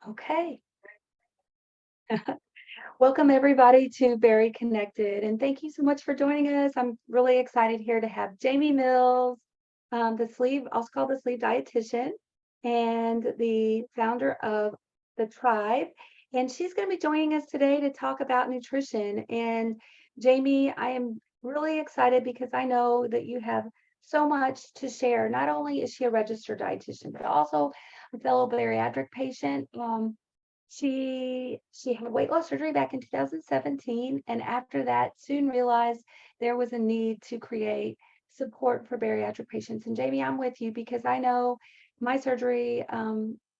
Okay. Welcome everybody to Bari Connected, and thank you so much for joining us. I'm really excited here to have Jamie Mills, also called the sleeve dietitian, and the founder of the Tribe. And she's going to be joining us today to talk about nutrition. And Jamie, I am really excited because I know that you have so much to share. Not only is she a registered dietitian, but also a fellow bariatric patient. She had weight loss surgery back in 2017, and after that, soon realized there was a need to create support for bariatric patients. And Jamie, I'm with you because I know my surgery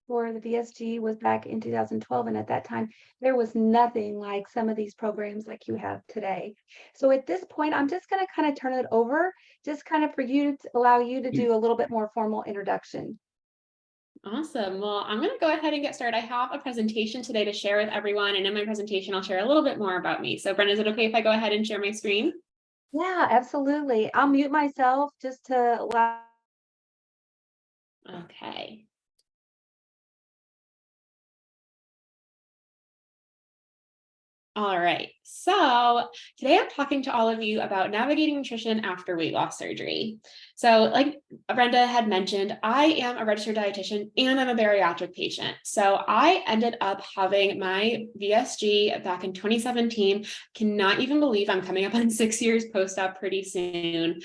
for the VSG was back in 2012, and at that time, there was nothing like some of these programs like you have today. So at this point, I'm just going to kind of turn it over, just kind of for you to allow you to do a little bit more formal introduction. Awesome. Well, I'm going to go ahead and get started. I have a presentation today to share with everyone. And in my presentation, I'll share a little bit more about me. So Brenda, is it okay if I go ahead and share my screen? Yeah, absolutely. I'll mute myself just to allow. Okay. All right. So today I'm talking to all of you about navigating nutrition after weight loss surgery. So like Brenda had mentioned, I am a registered dietitian and I'm a bariatric patient. So I ended up having my VSG back in 2017. Cannot even believe I'm coming up on 6 years post-op pretty soon.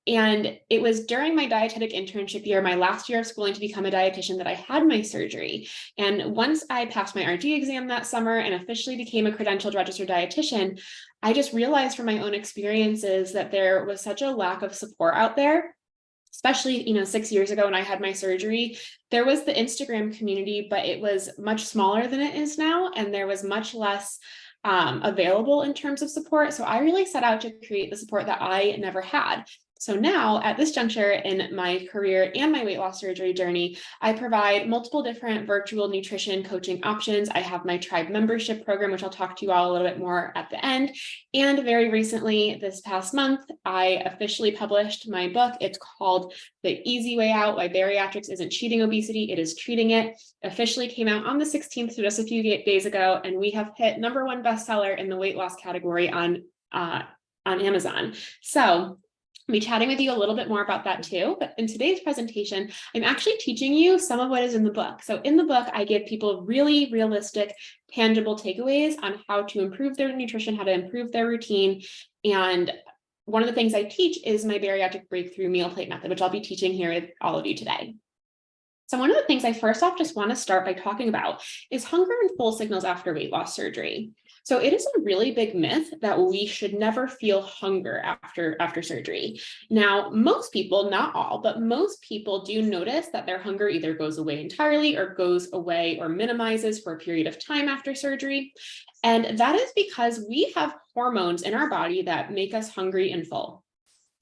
And it was during my dietetic internship year, my last year of schooling to become a dietitian, that I had my surgery. And once I passed my RD exam that summer and officially became a credentialed registered dietitian, I just realized from my own experiences that there was such a lack of support out there. Especially, 6 years ago when I had my surgery, there was the Instagram community, but it was much smaller than it is now. And there was much less available in terms of support. So I really set out to create the support that I never had. So now at this juncture in my career and my weight loss surgery journey, I provide multiple different virtual nutrition coaching options. I have my Tribe membership program, which I'll talk to you all a little bit more at the end. And very recently, this past month, I officially published my book. It's called The Easy Way Out: Why Bariatrics Isn't Cheating Obesity, It Is Treating It. Officially came out on the 16th, so just a few days ago, and we have hit #1 bestseller in the weight loss category on Amazon. So I'll be chatting with you a little bit more about that too. But in today's presentation, I'm actually teaching you some of what is in the book. So in the book, I give people really realistic, tangible takeaways on how to improve their nutrition, how to improve their routine. And one of the things I teach is my bariatric breakthrough meal plate method, which I'll be teaching here with all of you today. So one of the things I first off just want to start by talking about is hunger and full signals after weight loss surgery. So it is a really big myth that we should never feel hunger after surgery. Now, most people, not all, but most people do notice that their hunger either goes away entirely or goes away or minimizes for a period of time after surgery. And that is because we have hormones in our body that make us hungry and full.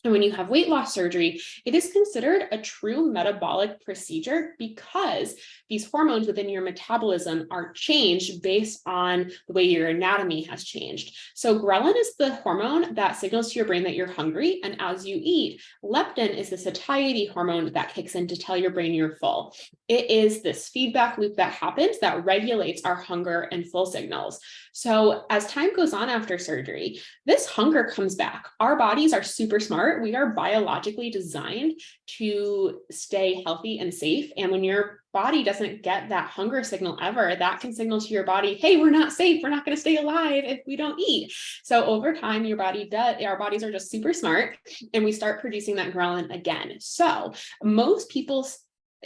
And when you have weight loss surgery, it is considered a true metabolic procedure because these hormones within your metabolism are changed based on the way your anatomy has changed. So ghrelin is the hormone that signals to your brain that you're hungry. And as you eat, leptin is the satiety hormone that kicks in to tell your brain you're full. It is this feedback loop that happens that regulates our hunger and full signals. So as time goes on after surgery, this hunger comes back. Our bodies are super smart. We are biologically designed to stay healthy and safe. And when your body doesn't get that hunger signal ever, that can signal to your body, hey, we're not safe. We're not going to stay alive if we don't eat. So over time, our bodies are just super smart, and we start producing that ghrelin again. So most people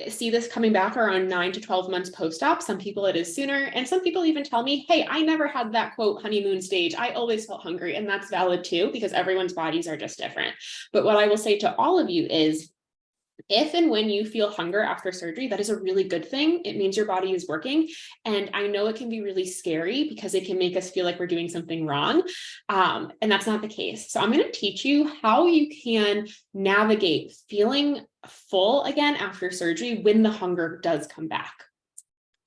see this coming back around 9 to 12 months post-op. Some people it is sooner. And some people even tell me, hey, I never had that quote honeymoon stage. I always felt hungry. And that's valid too, because everyone's bodies are just different. But what I will say to all of you is, if and when you feel hunger after surgery, that is a really good thing. It means your body is working. And I know it can be really scary because it can make us feel like we're doing something wrong. And that's not the case. So I'm going to teach you how you can navigate feeling full again after surgery when the hunger does come back.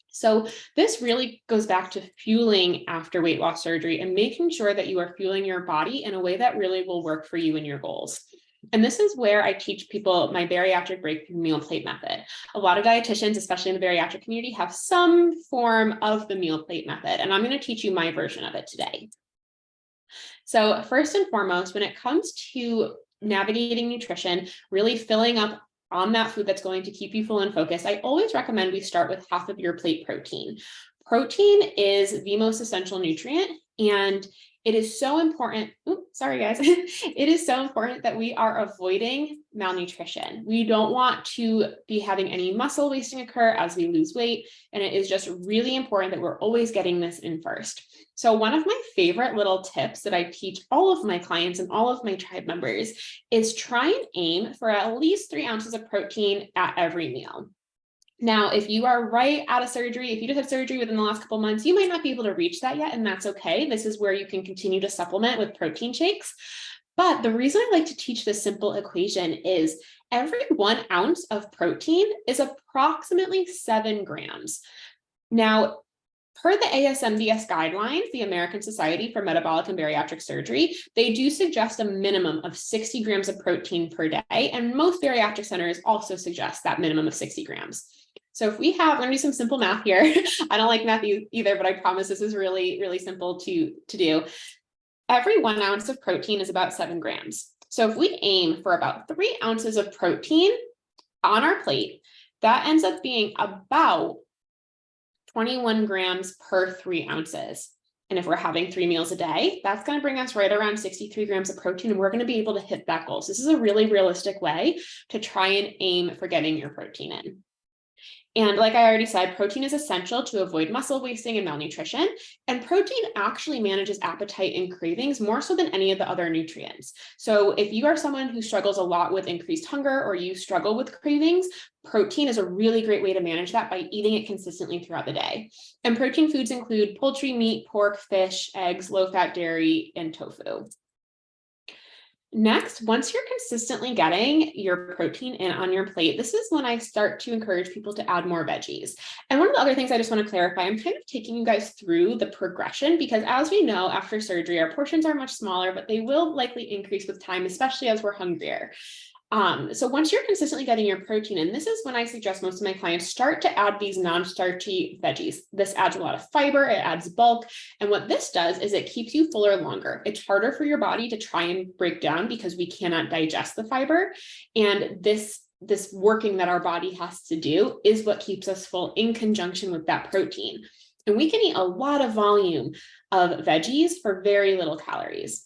So this really goes back to fueling after weight loss surgery and making sure that you are fueling your body in a way that really will work for you and your goals. And this is where I teach people my bariatric breakthrough meal plate method. A lot of dietitians, especially in the bariatric community, have some form of the meal plate method, and I'm going to teach you my version of it today. So first and foremost, when it comes to navigating nutrition, really filling up on that food that's going to keep you full and focused, I always recommend we start with half of your plate protein. Protein is the most essential nutrient, and it is so important. Oops, sorry, guys. It is so important that we are avoiding malnutrition. We don't want to be having any muscle wasting occur as we lose weight. And it is just really important that we're always getting this in first. So one of my favorite little tips that I teach all of my clients and all of my tribe members is try and aim for at least 3 ounces of protein at every meal. Now, if you are right out of surgery, if you just had surgery within the last couple months, you might not be able to reach that yet, and that's okay. This is where you can continue to supplement with protein shakes. But the reason I like to teach this simple equation is every 1 ounce of protein is approximately 7 grams. Now, per the ASMBS guidelines, the American Society for Metabolic and Bariatric Surgery, they do suggest a minimum of 60 grams of protein per day, and most bariatric centers also suggest that minimum of 60 grams. So if we have, I'm going to do some simple math here. I don't like math either, but I promise this is really, really simple to do. Every 1 ounce of protein is about 7 grams. So if we aim for about 3 ounces of protein on our plate, that ends up being about 21 grams per 3 ounces. And if we're having 3 meals a day, that's going to bring us right around 63 grams of protein, and we're going to be able to hit that goal. So this is a really realistic way to try and aim for getting your protein in. And like I already said, protein is essential to avoid muscle wasting and malnutrition. And protein actually manages appetite and cravings more so than any of the other nutrients. So if you are someone who struggles a lot with increased hunger, or you struggle with cravings, protein is a really great way to manage that by eating it consistently throughout the day. And protein foods include poultry, meat, pork, fish, eggs, low-fat dairy, and tofu. Next, once you're consistently getting your protein in on your plate, this is when I start to encourage people to add more veggies. And one of the other things I just want to clarify, I'm kind of taking you guys through the progression, because as we know, after surgery, our portions are much smaller, but they will likely increase with time, especially as we're hungrier. So once you're consistently getting your protein in, this is when I suggest most of my clients start to add these non-starchy veggies. This adds a lot of fiber, it adds bulk. And what this does is it keeps you fuller longer. It's harder for your body to try and break down because we cannot digest the fiber. And this working that our body has to do is what keeps us full in conjunction with that protein. And we can eat a lot of volume of veggies for very little calories.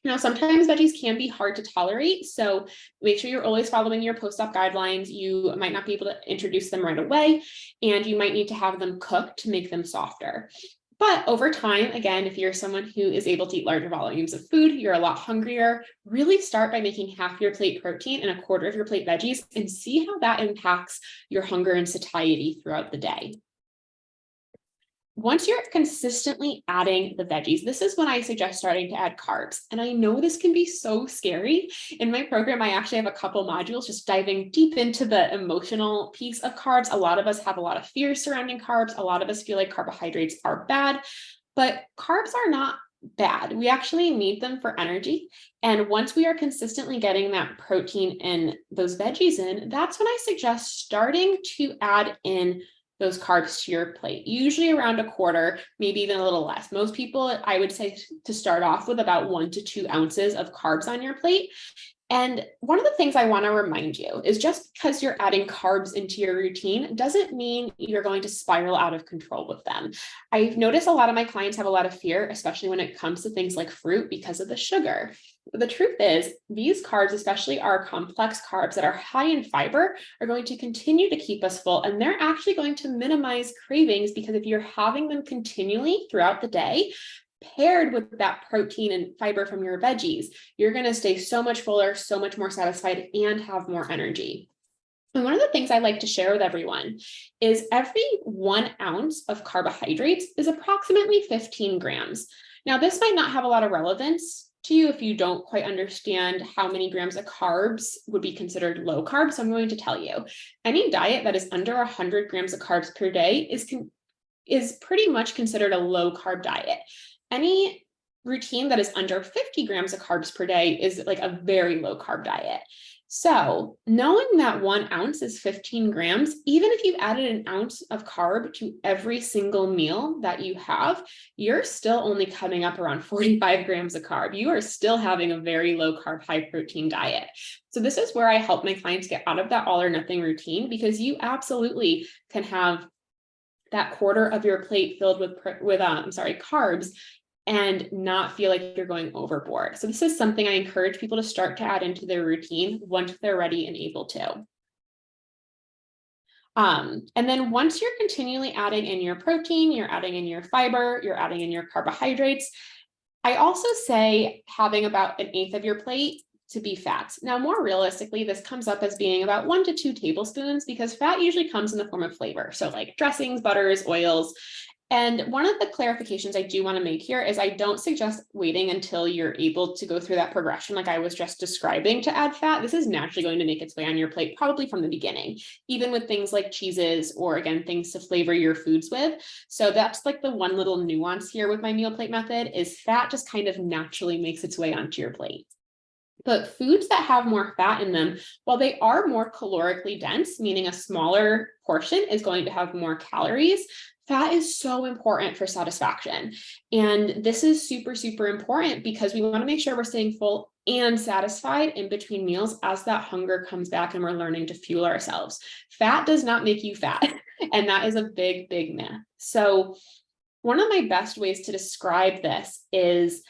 Now, sometimes veggies can be hard to tolerate, so make sure you're always following your post-op guidelines. You might not be able to introduce them right away, and you might need to have them cooked to make them softer. But over time, again, if you're someone who is able to eat larger volumes of food, you're a lot hungrier, really start by making half your plate protein and a quarter of your plate veggies, and see how that impacts your hunger and satiety throughout the day. Once you're consistently adding the veggies, this is when I suggest starting to add carbs. And I know this can be so scary. In my program, I actually have a couple modules just diving deep into the emotional piece of carbs. A lot of us have a lot of fears surrounding carbs. A lot of us feel like carbohydrates are bad, but carbs are not bad. We actually need them for energy. And once we are consistently getting that protein and those veggies in, that's when I suggest starting to add in those carbs to your plate, usually around a quarter, maybe even a little less. Most people, I would say, to start off with about 1 to 2 ounces of carbs on your plate. And one of the things I want to remind you is just because you're adding carbs into your routine doesn't mean you're going to spiral out of control with them. I've noticed a lot of my clients have a lot of fear, especially when it comes to things like fruit, because of the sugar. But the truth is, these carbs, especially our complex carbs that are high in fiber, are going to continue to keep us full. And they're actually going to minimize cravings, because if you're having them continually throughout the day, paired with that protein and fiber from your veggies, you're going to stay so much fuller, so much more satisfied, and have more energy. And one of the things I like to share with everyone is every 1 ounce of carbohydrates is approximately 15 grams. Now, this might not have a lot of relevance to you if you don't quite understand how many grams of carbs would be considered low carb. So I'm going to tell you, any diet that is under 100 grams of carbs per day is pretty much considered a low carb diet. Any routine that is under 50 grams of carbs per day is like a very low carb diet. So knowing that 1 ounce is 15 grams, even if you've added an ounce of carb to every single meal that you have, you're still only coming up around 45 grams of carb. You are still having a very low carb, high protein diet. So this is where I help my clients get out of that all or nothing routine, because you absolutely can have that quarter of your plate filled with carbs and not feel like you're going overboard. So this is something I encourage people to start to add into their routine once they're ready and able to. And then once you're continually adding in your protein, you're adding in your fiber, you're adding in your carbohydrates, I also say having about 1/8 of your plate to be fats. Now, more realistically, this comes up as being about 1 to 2 tablespoons, because fat usually comes in the form of flavor. So like dressings, butters, oils. And one of the clarifications I do want to make here is I don't suggest waiting until you're able to go through that progression like I was just describing to add fat. This is naturally going to make its way on your plate probably from the beginning, even with things like cheeses or, again, things to flavor your foods with. So that's like the one little nuance here with my meal plate method is fat just kind of naturally makes its way onto your plate. But foods that have more fat in them, while they are more calorically dense, meaning a smaller portion is going to have more calories, fat is so important for satisfaction. And this is super, super important because we want to make sure we're staying full and satisfied in between meals as that hunger comes back and we're learning to fuel ourselves. Fat does not make you fat. And that is a big, big myth. So one of my best ways to describe this is,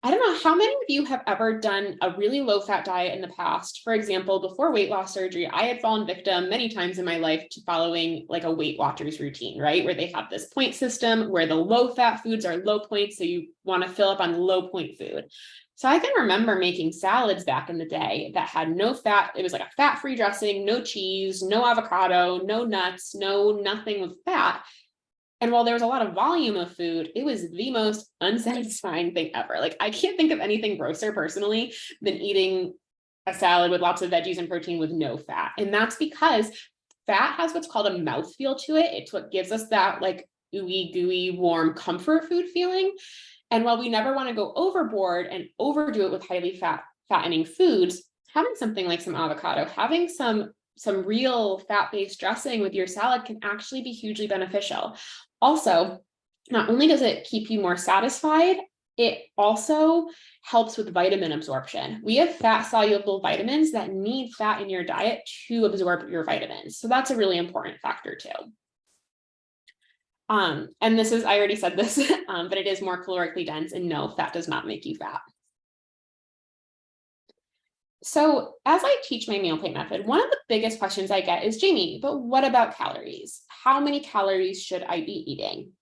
I don't know how many of you have ever done a really low fat diet in the past. For example, before weight loss surgery, I had fallen victim many times in my life to following like a Weight Watchers routine, right? Where they have this point system where the low fat foods are low points. So you want to fill up on low point food. So I can remember making salads back in the day that had no fat. It was like a fat-free dressing, no cheese, no avocado, no nuts, nothing with fat. And while there was a lot of volume of food, it was the most unsatisfying thing ever. Like I can't think of anything grosser personally than eating a salad with lots of veggies and protein with no fat. And that's because fat has what's called a mouthfeel to it. It's what gives us that like ooey gooey, warm comfort food feeling. And while we never want to go overboard and overdo it with highly fattening foods, having something like some avocado, having some real fat-based dressing with your salad can actually be hugely beneficial. Also, not only does it keep you more satisfied, it also helps with vitamin absorption. We have fat-soluble vitamins that need fat in your diet to absorb your vitamins. So that's a really important factor too. And this is, I already said this, but it is more calorically dense, and no, fat does not make you fat. So as I teach my meal plate method, one of the biggest questions I get is, Jamie, but what about calories? How many calories should I be eating?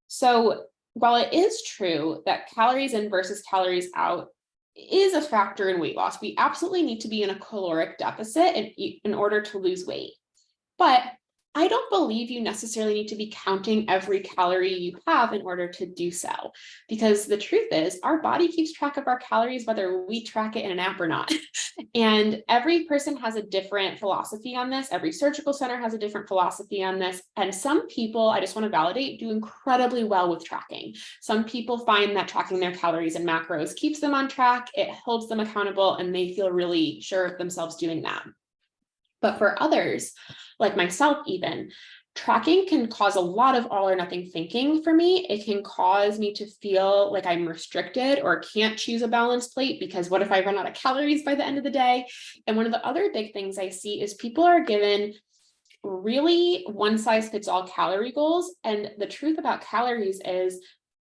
So while it is true that calories in versus calories out is a factor in weight loss, we absolutely need to be in a caloric deficit in order to lose weight. But I don't believe you necessarily need to be counting every calorie you have in order to do so, because the truth is our body keeps track of our calories, whether we track it in an app or not. And every person has a different philosophy on this. Every surgical center has a different philosophy on this. And some people, I just want to validate, do incredibly well with tracking. Some people find that tracking their calories and macros keeps them on track. It holds them accountable and they feel really sure of themselves doing that. But for others, like myself even, tracking can cause a lot of all or nothing thinking for me. It can cause me to feel like I'm restricted or can't choose a balanced plate because what if I run out of calories by the end of the day? And one of the other big things I see is people are given really one size fits all calorie goals. And the truth about calories is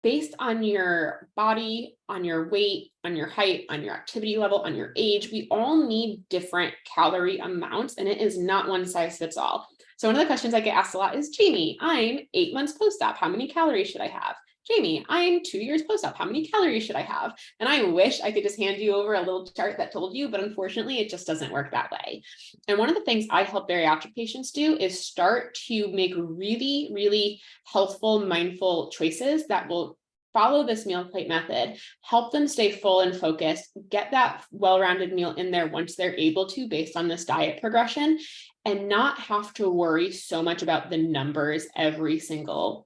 based on your body, on your weight, on your height, on your activity level, on your age, we all need different calorie amounts, and it is not one size fits all. So one of the questions I get asked a lot is, Jamie, I'm 8 months post-op. How many calories should I have? Jamie, I'm 2 years post-op. How many calories should I have? And I wish I could just hand you over a little chart that told you, but unfortunately, it just doesn't work that way. And one of the things I help bariatric patients do is start to make really, really healthful, mindful choices that will follow this meal plate method, help them stay full and focused, get that well-rounded meal in there once they're able to based on this diet progression, and not have to worry so much about the numbers every single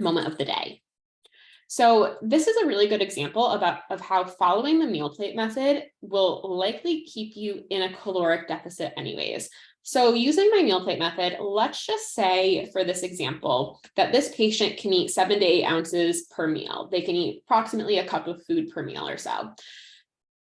moment of the day. So this is a really good example of how following the meal plate method will likely keep you in a caloric deficit anyways. So using my meal plate method, let's just say for this example that this patient can eat 7 to 8 ounces per meal. They can eat approximately a cup of food per meal or so.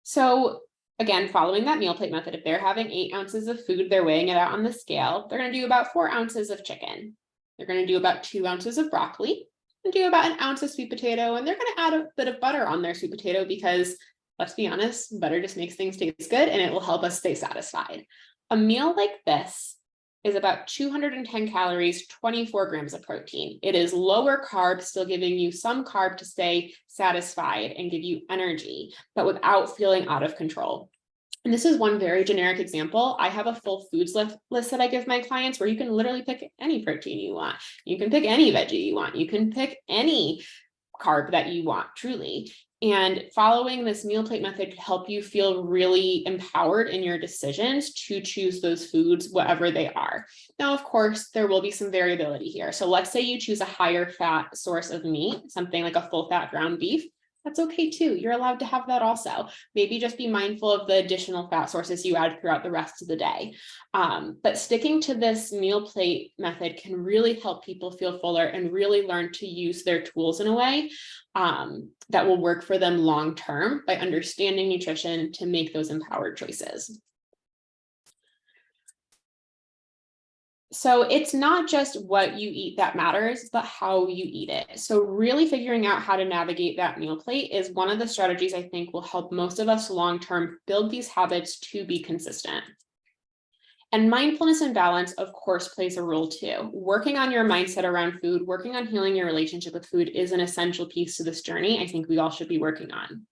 So again, following that meal plate method, if they're having 8 ounces of food, they're weighing it out on the scale, they're going to do about 4 ounces of chicken. They're going to do about 2 ounces of broccoli and do about 1 ounce of sweet potato. And they're going to add a bit of butter on their sweet potato because, let's be honest, butter just makes things taste good and it will help us stay satisfied. A meal like this is about 210 calories, 24 grams of protein. It is lower carb, still giving you some carb to stay satisfied and give you energy, but without feeling out of control. And this is one very generic example. I have a full foods list that I give my clients where you can literally pick any protein you want. You can pick any veggie you want. You can pick any carb that you want, truly. And following this meal plate method could help you feel really empowered in your decisions to choose those foods, whatever they are. Now, of course, there will be some variability here. So let's say you choose a higher fat source of meat, something like a full fat ground beef. That's okay too. You're allowed to have that also. Maybe just be mindful of the additional fat sources you add throughout the rest of the day. But sticking to this meal plate method can really help people feel fuller and really learn to use their tools in a way that will work for them long term by understanding nutrition to make those empowered choices. So it's not just what you eat that matters, but how you eat it. So really figuring out how to navigate that meal plate is one of the strategies I think will help most of us long-term build these habits to be consistent. And mindfulness and balance, of course, plays a role too. Working on your mindset around food, working on healing your relationship with food is an essential piece to this journey I think we all should be working on.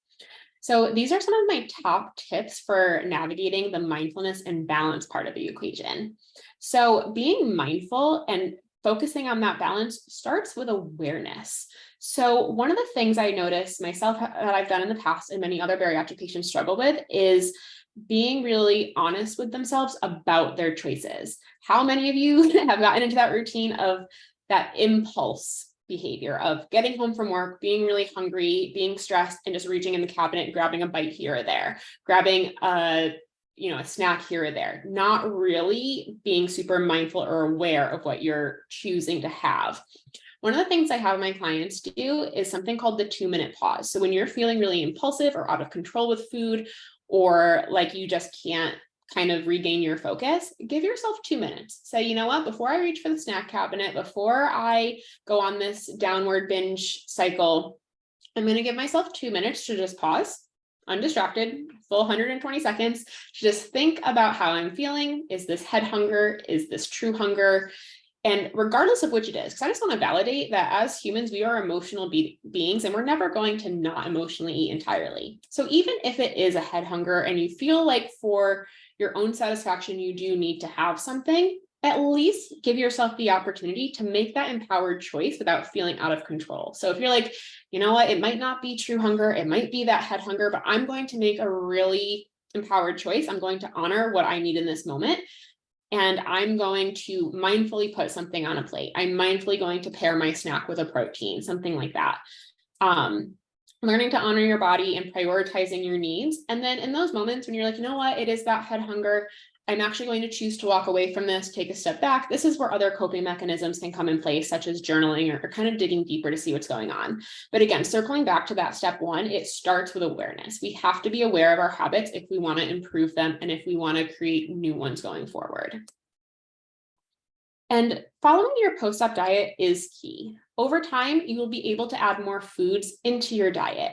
So these are some of my top tips for navigating the mindfulness and balance part of the equation. So being mindful and focusing on that balance starts with awareness. So one of the things I notice myself that I've done in the past and many other bariatric patients struggle with is being really honest with themselves about their choices. How many of you have gotten into that routine of that impulse behavior of getting home from work, being really hungry, being stressed, and just reaching in the cabinet and grabbing a bite here or there, grabbing a snack here or there, not really being super mindful or aware of what you're choosing to have. One of the things I have my clients do is something called the 2-minute pause. So when you're feeling really impulsive or out of control with food, or like you just can't kind of regain your focus, give yourself 2 minutes. Say, you know what, before I reach for the snack cabinet, before I go on this downward binge cycle, I'm going to give myself 2 minutes to just pause, undistracted, full 120 seconds, to just think about how I'm feeling. Is this head hunger? Is this true hunger? And regardless of which it is, because I just want to validate that as humans, we are emotional beings and we're never going to not emotionally eat entirely. So even if it is a head hunger and you feel like for your own satisfaction, you do need to have something, at least give yourself the opportunity to make that empowered choice without feeling out of control. So if you're like, you know what, it might not be true hunger, it might be that head hunger, but I'm going to make a really empowered choice. I'm going to honor what I need in this moment. And I'm going to mindfully put something on a plate. I'm mindfully going to pair my snack with a protein, something like that. Learning to honor your body and prioritizing your needs. And then in those moments when you're like, you know what, it is that head hunger, I'm actually going to choose to walk away from this, take a step back. This is where other coping mechanisms can come in place, such as journaling or kind of digging deeper to see what's going on. But again, circling back to that step one, it starts with awareness. We have to be aware of our habits if we want to improve them and if we want to create new ones going forward. And following your post-op diet is key. Over time, you will be able to add more foods into your diet.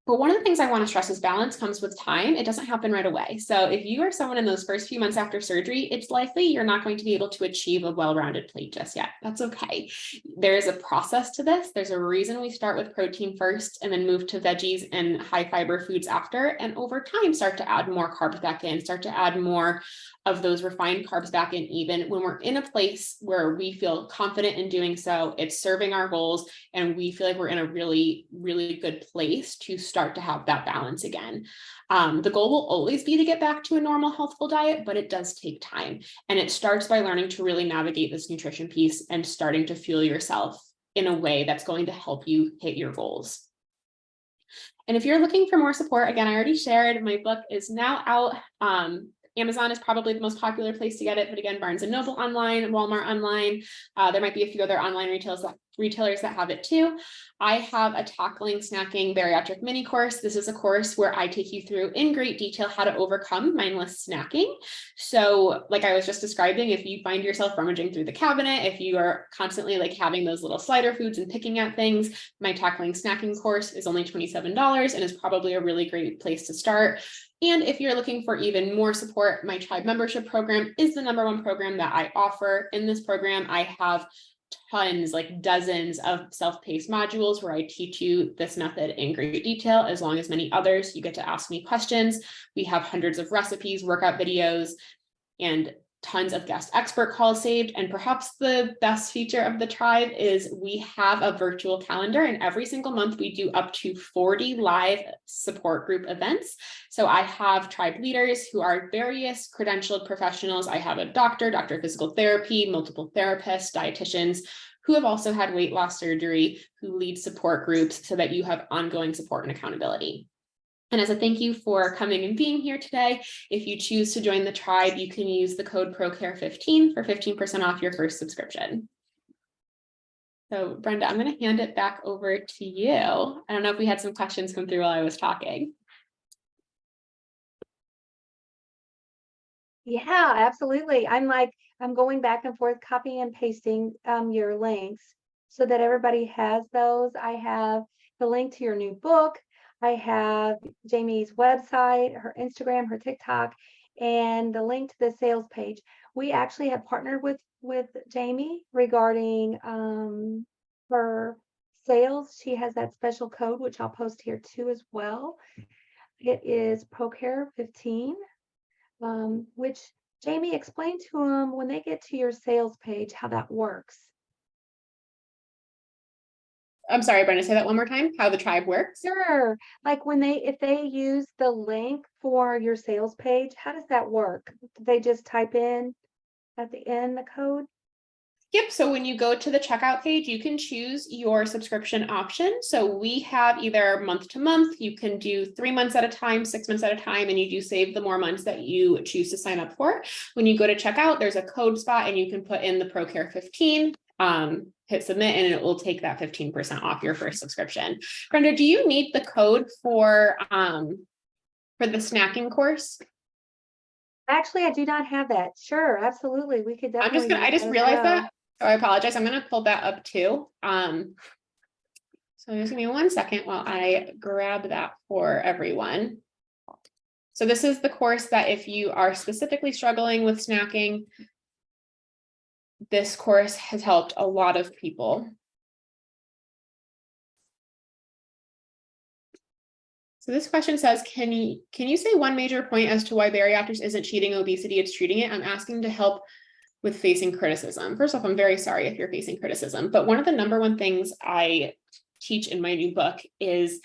But one of the things I want to stress is balance comes with time. It doesn't happen right away. So if you are someone in those first few months after surgery, it's likely you're not going to be able to achieve a well-rounded plate just yet. That's okay. There's a process to this. There's a reason we start with protein first and then move to veggies and high fiber foods after. And over time, start to add more carbs back in, start to add more of those refined carbs back in, even when we're in a place where we feel confident in doing so, it's serving our goals, and we feel like we're in a really, really good place to start to have that balance again. The goal will always be to get back to a normal, healthful diet, but it does take time. And it starts by learning to really navigate this nutrition piece and starting to fuel yourself in a way that's going to help you hit your goals. And if you're looking for more support, again, I already shared, my book is now out. Amazon is probably the most popular place to get it, but again, Barnes & Noble online, Walmart online. There might be a few other online retailers that have it too. I have a Tackling Snacking Bariatric mini course. This is a course where I take you through in great detail how to overcome mindless snacking. So like I was just describing, if you find yourself rummaging through the cabinet, if you are constantly like having those little slider foods and picking at things, my Tackling Snacking course is only $27 and is probably a really great place to start. And if you're looking for even more support, my Tribe membership program is the #1 program that I offer. In this program, I have tons, like dozens of self-paced modules where I teach you this method in great detail, as long as many others. You get to ask me questions. We have hundreds of recipes, workout videos, and tons of guest expert calls saved. And perhaps the best feature of the Tribe is we have a virtual calendar, and every single month we do up to 40 live support group events. So I have Tribe leaders who are various credentialed professionals. I have a doctor of physical therapy, multiple therapists, dietitians who have also had weight loss surgery, who lead support groups so that you have ongoing support and accountability. And as a thank you for coming and being here today, if you choose to join the Tribe, you can use the code ProCare15 for 15% off your first subscription. So Brenda, I'm going to hand it back over to you. I don't know if we had some questions come through while I was talking. Yeah, absolutely. I'm going back and forth, copying and pasting your links so that everybody has those. I have the link to your new book. I have Jamie's website, her Instagram, her TikTok, and the link to the sales page. We actually have partnered with Jamie regarding her sales. She has that special code, which I'll post here too as well. It is ProCare15. Which Jamie, explained to them when they get to your sales page how that works. I'm sorry, Brenda, say that one more time, how the Tribe works. Sure. Like if they use the link for your sales page, how does that work? Do they just type in at the end the code? Yep. So when you go to the checkout page, you can choose your subscription option. So we have either month to month, you can do 3 months at a time, 6 months at a time, and you do save the more months that you choose to sign up for. When you go to checkout, there's a code spot and you can put in the ProCare 15, hit submit, and it will take that 15% off your first subscription. Brenda, do you need the code for the snacking course? Actually, I do not have that. Sure, absolutely. We could definitely. I just realized that. So I apologize. I'm going to pull that up too. So just give me 1 second while I grab that for everyone. So this is the course that if you are specifically struggling with snacking, this course has helped a lot of people. So this question says, can you say one major point as to why bariatrics isn't treating obesity, it's treating it? I'm asking to help with facing criticism. First off, I'm very sorry if you're facing criticism, but one of the #1 things I teach in my new book is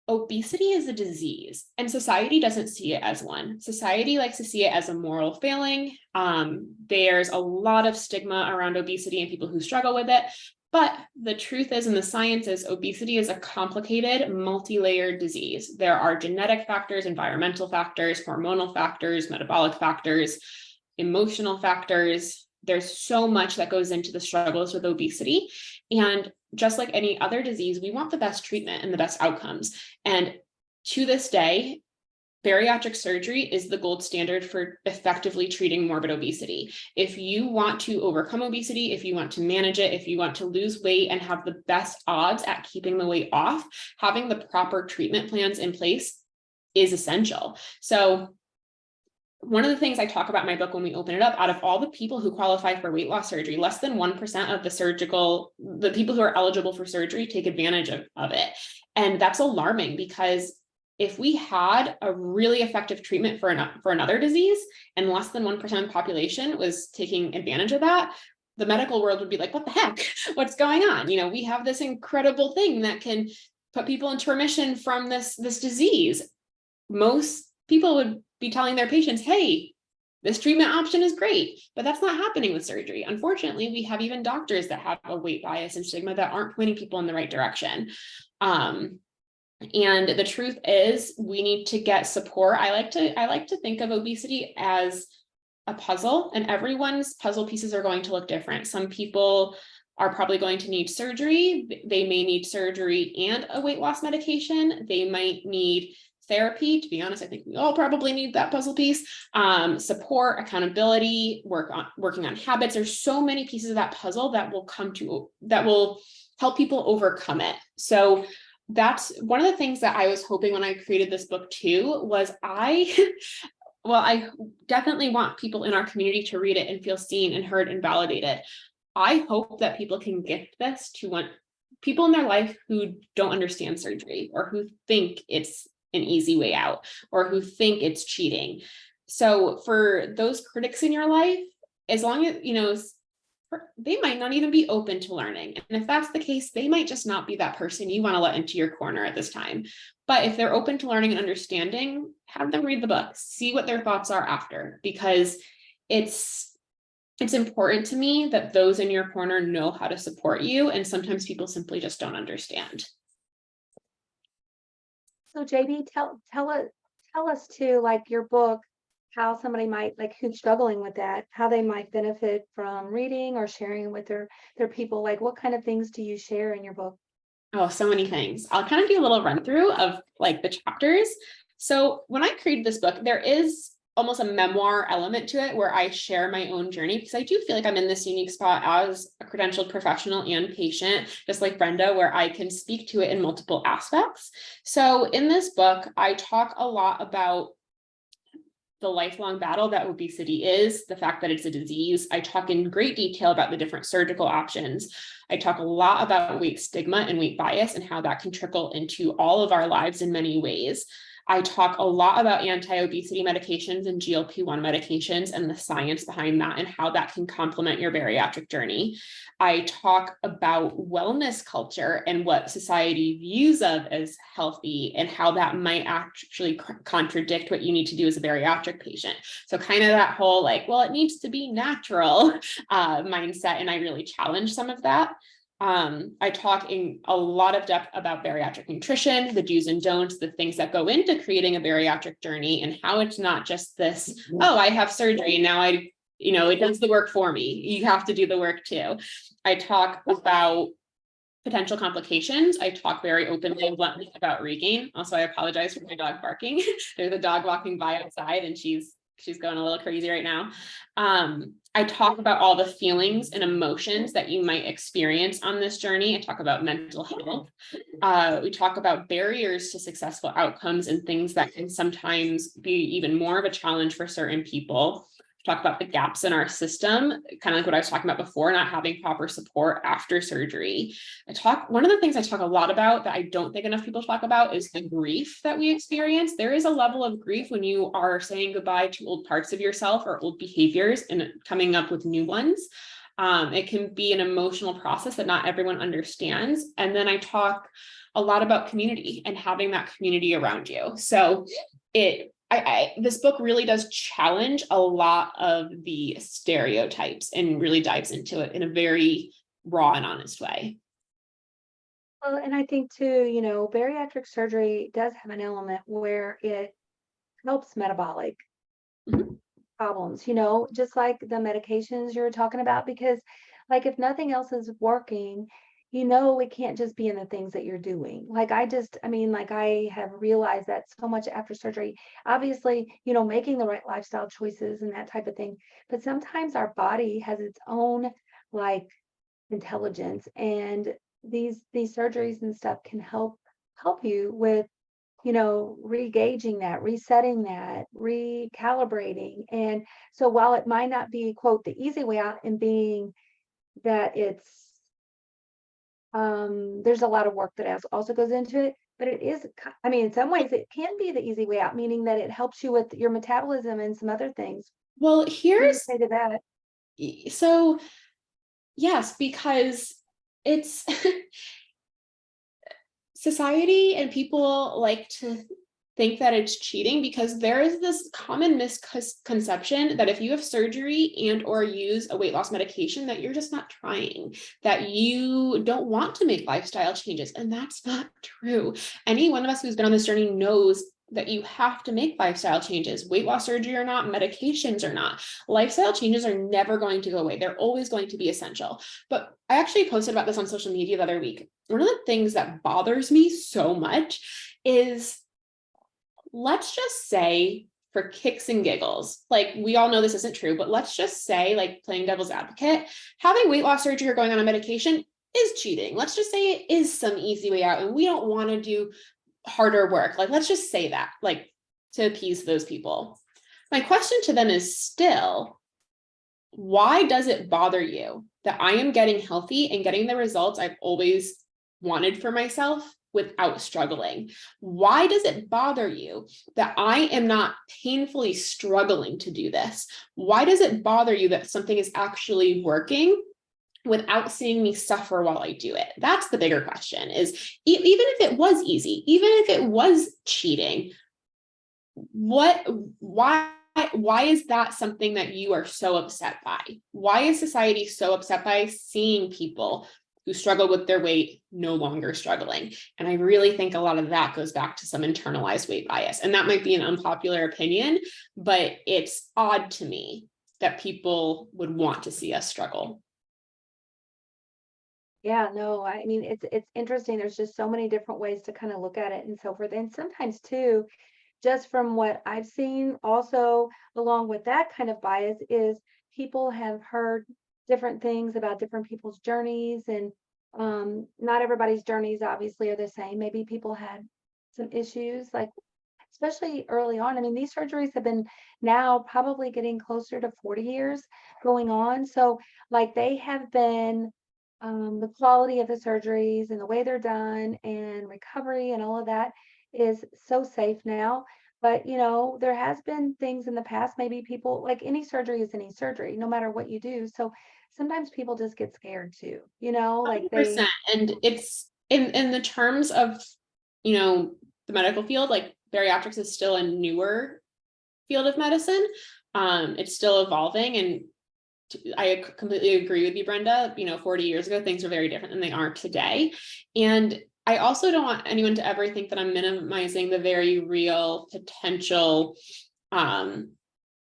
obesity is a disease and society doesn't see it as one. Society likes to see it as a moral failing. There's a lot of stigma around obesity and people who struggle with it. But the truth is, and the science is, obesity is a complicated, multi-layered disease. There are genetic factors, environmental factors, hormonal factors, metabolic factors, emotional factors. There's so much that goes into the struggles with obesity. And just like any other disease, we want the best treatment and the best outcomes. And to this day, bariatric surgery is the gold standard for effectively treating morbid obesity. If you want to overcome obesity, if you want to manage it, if you want to lose weight and have the best odds at keeping the weight off, having the proper treatment plans in place is essential. So one of the things I talk about in my book when we open it up, out of all the people who qualify for weight loss surgery, less than 1% of the people who are eligible for surgery take advantage of it. And that's alarming, because if we had a really effective treatment for another disease and less than 1% of the population was taking advantage of that, the medical world would be like, what the heck? What's going on? You know, we have this incredible thing that can put people into remission from this disease. Most people would be telling their patients, hey, this treatment option is great, but that's not happening with surgery. Unfortunately, we have even doctors that have a weight bias and stigma that aren't pointing people in the right direction. And the truth is we need to get support. I like to think of obesity as a puzzle, and everyone's puzzle pieces are going to look different. Some people are probably going to need surgery. They may need surgery and a weight loss medication. They might need therapy. To be honest, I think we all probably need that puzzle piece. Support, accountability, working on habits. There's so many pieces of that puzzle that will help people overcome it. So that's one of the things that I was hoping when I created this book too, was I definitely want people in our community to read it and feel seen and heard and validated. I hope that people can gift this to people in their life who don't understand surgery, or who think it's an easy way out, or who think it's cheating. So for those critics in your life, as long as, they might not even be open to learning. And if that's the case, they might just not be that person you want to let into your corner at this time. But if they're open to learning and understanding, have them read the book, see what their thoughts are after, because it's important to me that those in your corner know how to support you. And sometimes people simply just don't understand. So JB, tell us too, like your book, how somebody might, like who's struggling with that, how they might benefit from reading or sharing with their people. Like what kind of things do you share in your book? Oh, so many things. I'll kind of do a little run through of like the chapters. So when I created this book, there is almost a memoir element to it where I share my own journey, because I do feel like I'm in this unique spot as a credentialed professional and patient, just like Brenda, where I can speak to it in multiple aspects. So in this book, I talk a lot about the lifelong battle that obesity is, the fact that it's a disease. I talk in great detail about the different surgical options. I talk a lot about weight stigma and weight bias and how that can trickle into all of our lives in many ways. I talk a lot about anti-obesity medications and GLP-1 medications and the science behind that and how that can complement your bariatric journey. I talk about wellness culture and what society views of as healthy and how that might actually contradict what you need to do as a bariatric patient. So kind of that whole like, well, it needs to be natural mindset. And I really challenge some of that. I talk in a lot of depth about bariatric nutrition, the do's and don'ts, the things that go into creating a bariatric journey, and how it's not just this, oh, I have surgery and now it does the work for me. You have to do the work too. I talk about potential complications. I talk very openly and bluntly about regain. Also, I apologize for my dog barking. There's a dog walking by outside and she's going a little crazy right now. I talk about all the feelings and emotions that you might experience on this journey. I talk about mental health. We talk about barriers to successful outcomes and things that can sometimes be even more of a challenge for certain people. Talk about the gaps in our system, kind of like what I was talking about before, not having proper support after surgery. One of the things I talk a lot about that I don't think enough people talk about is the grief that we experience. There is a level of grief when you are saying goodbye to old parts of yourself or old behaviors and coming up with new ones. It can be an emotional process that not everyone understands. And then I talk a lot about community and having that community around you. So this book really does challenge a lot of the stereotypes and really dives into it in a very raw and honest way. Well, and I think too, bariatric surgery does have an element where it helps metabolic Mhm. problems, just like the medications you're talking about, because like if nothing else is working, it can't just be in the things that you're doing. Like I have realized that so much after surgery, obviously, making the right lifestyle choices and that type of thing. But sometimes our body has its own like intelligence, and these surgeries and stuff can help you with regaging that, resetting that, recalibrating. And so while it might not be, quote, the easy way out, in being that there's a lot of work that also goes into it, but it is, in some ways it can be the easy way out, meaning that it helps you with your metabolism and some other things. Well, What do you say to that? so yes, because it's society and people like to think that it's cheating, because there is this common misconception that if you have surgery and or use a weight loss medication, that you're just not trying, that you don't want to make lifestyle changes. And that's not true. Any one of us who's been on this journey knows that you have to make lifestyle changes, weight loss surgery or not, medications or not. Lifestyle changes are never going to go away. They're always going to be essential. But I actually posted about this on social media the other week. One of the things that bothers me so much is, let's just say, for kicks and giggles, like, we all know this isn't true, but let's just say, like, playing devil's advocate, having weight loss surgery or going on a medication is cheating. Let's just say it is some easy way out and we don't want to do harder work. Like, let's just say that, like, to appease those people. My question to them is still, why does it bother you that I am getting healthy and getting the results I've always wanted for myself without struggling? Why does it bother you that I am not painfully struggling to do this? Why does it bother you that something is actually working without seeing me suffer while I do it? That's the bigger question, is even if it was easy, even if it was cheating, why is that something that you are so upset by? Why is society so upset by seeing people who struggle with their weight no longer struggling? And I really think a lot of that goes back to some internalized weight bias. And that might be an unpopular opinion, but it's odd to me that people would want to see us struggle. Yeah, no, I mean, it's interesting. There's just so many different ways to kind of look at it and so forth. And sometimes too, just from what I've seen, also along with that kind of bias, is people have heard different things about different people's journeys, and not everybody's journeys obviously are the same. Maybe people had some issues, like especially early on. I mean, these surgeries have been now probably getting closer to 40 years going on. So, like, they have been, the quality of the surgeries and the way they're done and recovery and all of that is so safe now. But, there has been things in the past, maybe people, like, any surgery is any surgery, no matter what you do. So sometimes people just get scared too, like they, 100%. And it's in the terms of, the medical field, like, bariatrics is still a newer field of medicine. It's still evolving, and I completely agree with you, Brenda. 40 years ago, things were very different than they are today. And I also don't want anyone to ever think that I'm minimizing the very real potential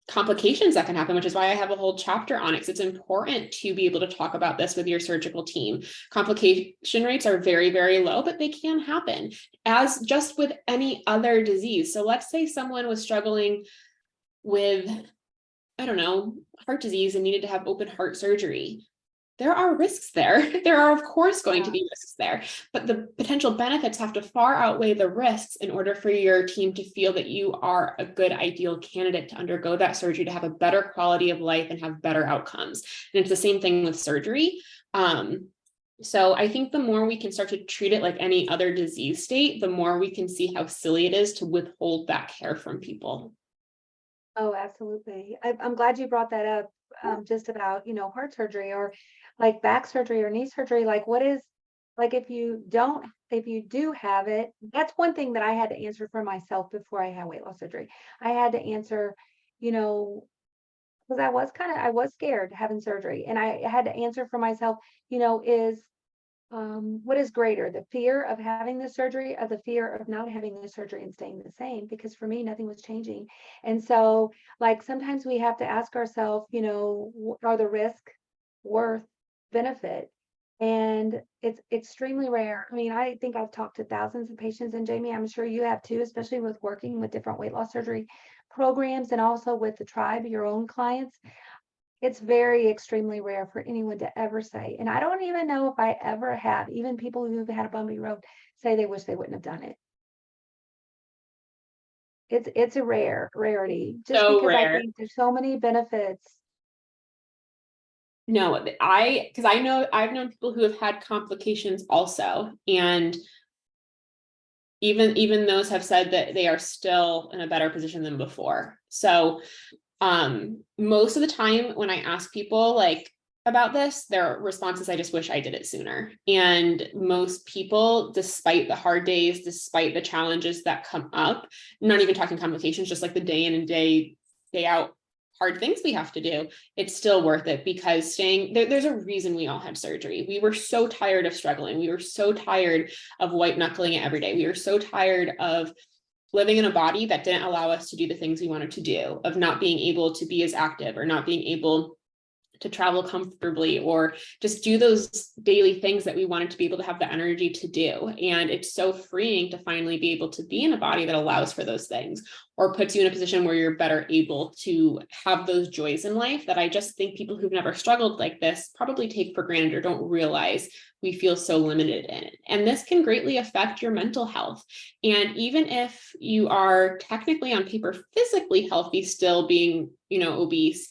complications that can happen, which is why I have a whole chapter on it, because it's important to be able to talk about this with your surgical team. Complication rates are very, very low, but they can happen, as just with any other disease. So let's say someone was struggling with, I don't know, heart disease and needed to have open heart surgery. There are risks there. There are, of course, going to be risks there, but the potential benefits have to far outweigh the risks in order for your team to feel that you are a good, ideal candidate to undergo that surgery, to have a better quality of life and have better outcomes. And it's the same thing with surgery. So I think the more we can start to treat it like any other disease state, the more we can see how silly it is to withhold that care from people. Oh, absolutely. I'm glad you brought that up, just about, heart surgery or like back surgery or knee surgery. Like, what is, like, if you do have it, that's one thing that I had to answer for myself before I had weight loss surgery. I had to answer, you know, because I was scared having surgery, and I had to answer for myself, is what is greater, the fear of having the surgery or the fear of not having the surgery and staying the same? Because for me, nothing was changing. And so, like, sometimes we have to ask ourselves, are the risk worth benefit? And it's extremely rare. I mean, I think I've talked to thousands of patients, and Jamie, I'm sure you have too, especially with working with different weight loss surgery programs and also with the tribe, your own clients. It's very extremely rare for anyone to ever say, and I don't even know if I ever have, even people who've had a bumpy road say they wish they wouldn't have done it. It's a rarity, just So because I rare. think there's so many benefits. No, because I know I've known people who have had complications also, and even those have said that they are still in a better position than before. So most of the time when I ask people, like, about this, their response is, I just wish I did it sooner. And most people, despite the hard days, despite the challenges that come up, not even talking complications, just like the day in and day out hard things we have to do, it's still worth it, because there's a reason we all had surgery. We were so tired of struggling. We were so tired of white knuckling it every day. We were so tired of living in a body that didn't allow us to do the things we wanted to do, of not being able to be as active, or not being able to travel comfortably, or just do those daily things that we wanted to be able to have the energy to do. And it's so freeing to finally be able to be in a body that allows for those things, or puts you in a position where you're better able to have those joys in life that I just think people who've never struggled like this probably take for granted, or don't realize we feel so limited in it. And this can greatly affect your mental health. And even if you are technically on paper physically healthy, still being, obese,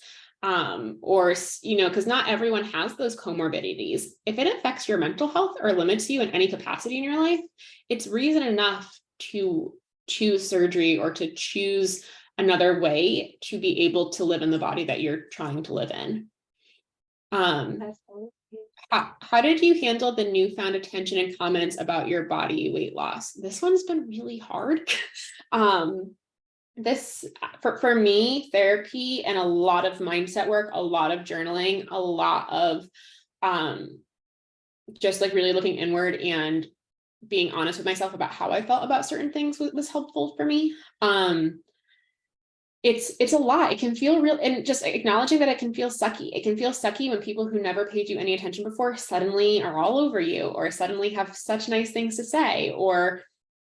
or, because not everyone has those comorbidities. If it affects your mental health or limits you in any capacity in your life, it's reason enough to choose surgery, or to choose another way to be able to live in the body that you're trying to live in. Absolutely. How did you handle the newfound attention and comments about your body weight loss? This one's been really hard. This for me, therapy and a lot of mindset work, a lot of journaling, a lot of just like really looking inward and being honest with myself about how I felt about certain things was helpful for me. It's a lot. It can feel real, and just acknowledging that it can feel sucky. It can feel sucky when people who never paid you any attention before suddenly are all over you, or suddenly have such nice things to say, or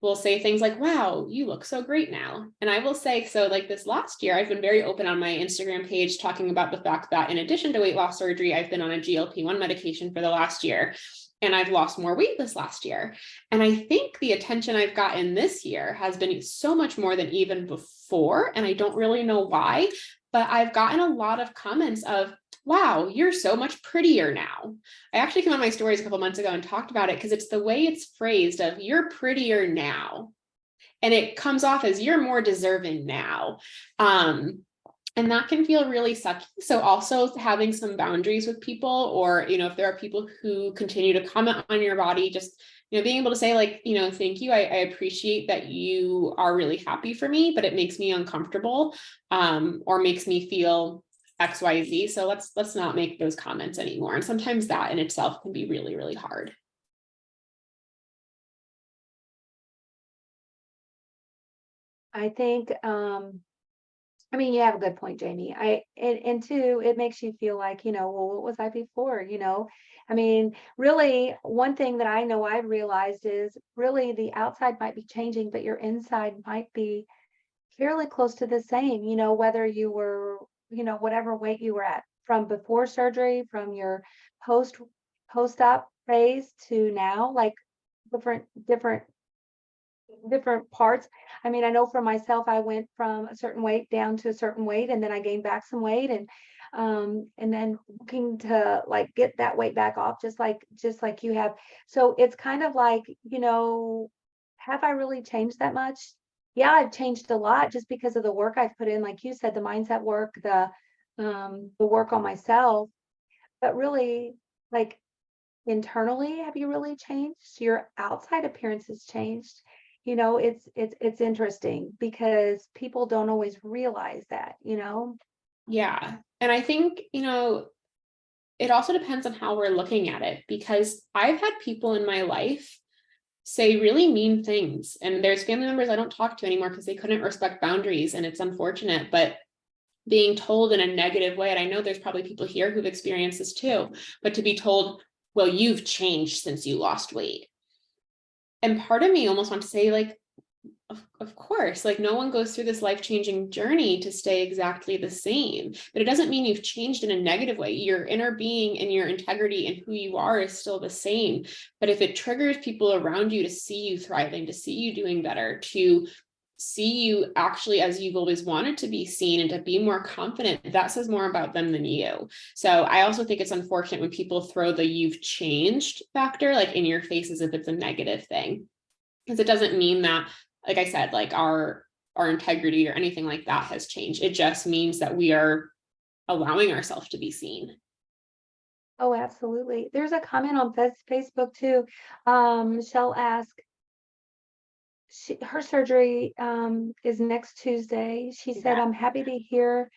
will say things like, wow, you look so great now. And I will say, so like this last year, I've been very open on my Instagram page talking about the fact that in addition to weight loss surgery, I've been on a GLP-1 medication for the last year, and I've lost more weight this last year. And I think the attention I've gotten this year has been so much more than even before. And I don't really know why, but I've gotten a lot of comments of, wow, you're so much prettier now. I actually came on my stories a couple months ago and talked about it, because it's the way it's phrased of, you're prettier now. And it comes off as, you're more deserving now. And that can feel really sucky. So also having some boundaries with people, or, if there are people who continue to comment on your body, just, being able to say like, thank you. I appreciate that you are really happy for me, but it makes me uncomfortable, or makes me feel XYZ. So let's not make those comments anymore. And sometimes that in itself can be really, really hard. I think, you have a good point, Jamie. And two, it makes you feel like, well, what was I before? Really, one thing that I know I've realized is really the outside might be changing, but your inside might be fairly close to the same, whether you were, whatever weight you were at from before surgery, from your post post-op phase to now, like different parts. I know for myself, I went from a certain weight down to a certain weight, and then I gained back some weight, and then looking to like get that weight back off, just like you have. So it's kind of like, have I really changed that much? Yeah, I've changed a lot just because of the work I've put in, like you said, the mindset work, the work on myself. But really, like internally, have you really changed? Your outside appearance has changed. It's interesting because people don't always realize that. Yeah. And I think, it also depends on how we're looking at it, because I've had people in my life say really mean things, and there's family members I don't talk to anymore because they couldn't respect boundaries, and it's unfortunate, but being told in a negative way, and I know there's probably people here who've experienced this too, but to be told, well, you've changed since you lost weight. And part of me almost wants to say, like, of course, like no one goes through this life-changing journey to stay exactly the same, but it doesn't mean you've changed in a negative way. Your inner being and your integrity and who you are is still the same. But if it triggers people around you to see you thriving, to see you doing better, to see you actually as you've always wanted to be seen, and to be more confident, that says more about them than you. So I also think it's unfortunate when people throw the "you've changed" factor like in your face as if it's a negative thing, because it doesn't mean that, like I said, like our integrity or anything like that has changed. It just means that we are allowing ourselves to be seen. Oh, absolutely. There's a comment on Facebook too. Michelle asked, her surgery is next Tuesday. She said, Congrats. I'm happy to hear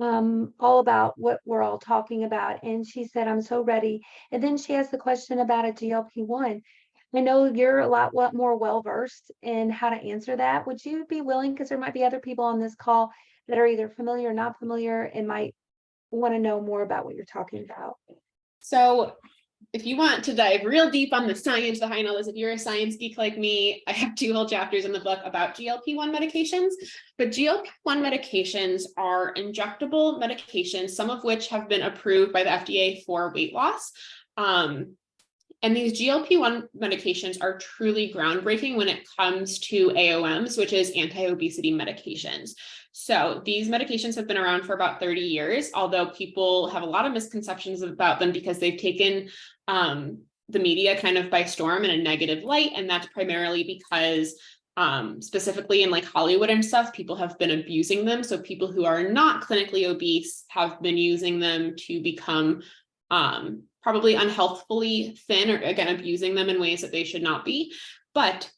all about what we're all talking about. And she said, I'm so ready. And then she asked the question about a GLP-1. I know you're a lot more well-versed in how to answer that. Would you be willing, because there might be other people on this call that are either familiar or not familiar and might want to know more about what you're talking about? So if you want to dive real deep on the science behind all this, if you're a science geek like me, I have 2 whole chapters in the book about GLP-1 medications. But GLP-1 medications are injectable medications, some of which have been approved by the FDA for weight loss. And these GLP-1 medications are truly groundbreaking when it comes to AOMs, which is anti-obesity medications. So these medications have been around for about 30 years, although people have a lot of misconceptions about them because they've taken the media kind of by storm in a negative light. And that's primarily because specifically in like Hollywood and stuff, people have been abusing them. So people who are not clinically obese have been using them to become probably unhealthfully thin, or again, abusing them in ways that they should not be. But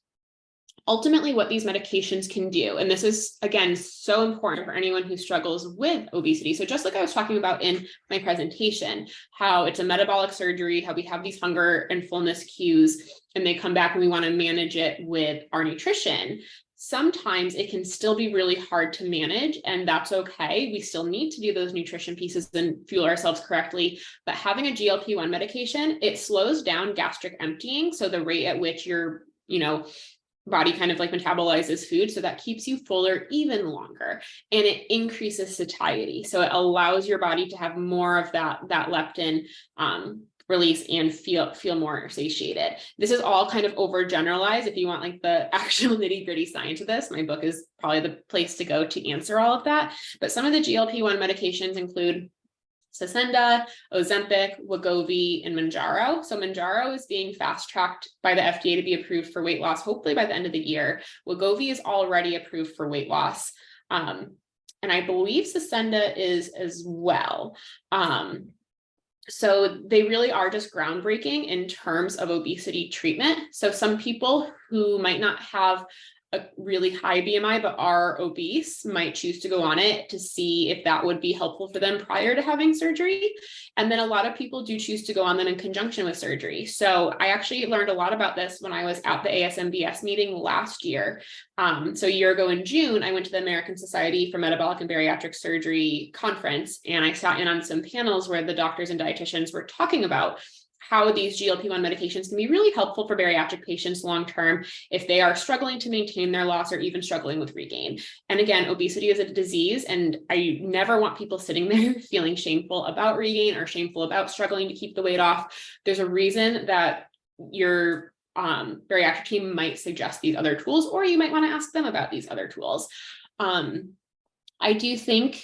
ultimately what these medications can do, and this is again so important for anyone who struggles with obesity. So just like I was talking about in my presentation, how it's a metabolic surgery, how we have these hunger and fullness cues and they come back and we want to manage it with our nutrition. Sometimes it can still be really hard to manage, and that's okay. We still need to do those nutrition pieces and fuel ourselves correctly. But having a GLP-1 medication, it slows down gastric emptying. So the rate at which your, body kind of like metabolizes food. So that keeps you fuller even longer, and it increases satiety. So it allows your body to have more of that leptin release and feel more satiated. This is all kind of overgeneralized. If you want like the actual nitty gritty science of this, my book is probably the place to go to answer all of that. But some of the GLP-1 medications include Saxenda, Ozempic, Wegovy, and Mounjaro. So Mounjaro is being fast-tracked by the FDA to be approved for weight loss, hopefully by the end of the year. Wegovy is already approved for weight loss. And I believe Saxenda is as well. So they really are just groundbreaking in terms of obesity treatment. So some people who might not have a really high BMI but are obese might choose to go on it to see if that would be helpful for them prior to having surgery. And then a lot of people do choose to go on them in conjunction with surgery. So I actually learned a lot about this when I was at the ASMBS meeting last year. So a year ago in June, I went to the American Society for Metabolic and Bariatric Surgery conference, and I sat in on some panels where the doctors and dietitians were talking about how these GLP-1 medications can be really helpful for bariatric patients long-term if they are struggling to maintain their loss or even struggling with regain. And again, obesity is a disease, and I never want people sitting there feeling shameful about regain or shameful about struggling to keep the weight off. There's a reason that your bariatric team might suggest these other tools, or you might want to ask them about these other tools. I do think